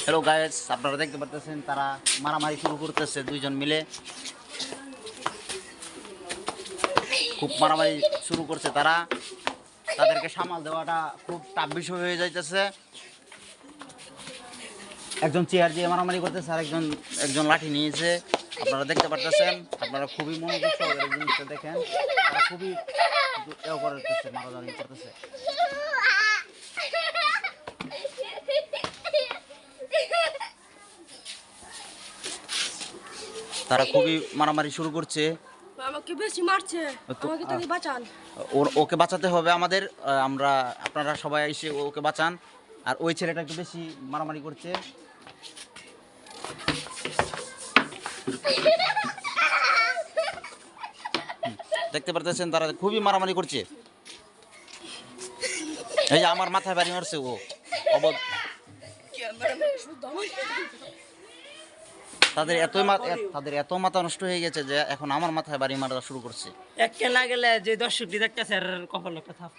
Hello guys, আপনারা দেখতে পাচ্ছেন তারা মারামারি শুরু করতেছে দুইজন মিলে। খুব মারামারি শুরু করছে তারা। তাদেরকে সামাল দেওয়াটা খুব টাফ বিষয় হয়ে যাইতেছে। একজন চেয়ার দিয়ে মারামারি করতেছে আর একজন লাঠি নিয়েছে। আপনারা দেখতে পাচ্ছেন, আপনারা খুবই মনোযোগ সহকারে জিনিসটা দেখেন। তারা খুবই করতেছে, মারামারি করতেছে। তারা খুবই মারামারি শুরু করছে। আমাকে বেশি মারছে, আমাকে তাকে বাঁচান। ওকে বাঁচাতে হবে আমাদের। আপনারা সবাই এসে ওকে বাঁচান। আর ওই ছেলেটা একটু বেশি মারামারি করছে। দেখতে পারতেছেন তারা খুবই মারামারি করছে। এই যে আমার মাথায় বাড়ি মারছে ও। তাদের এত মাথা নষ্ট হয়ে গেছে যে এখন আমার মাথায় বাড়ি মারা শুরু করছে। এক না গেলে যে দর্শকটি দেখতেছে কপাল একটা থাপ।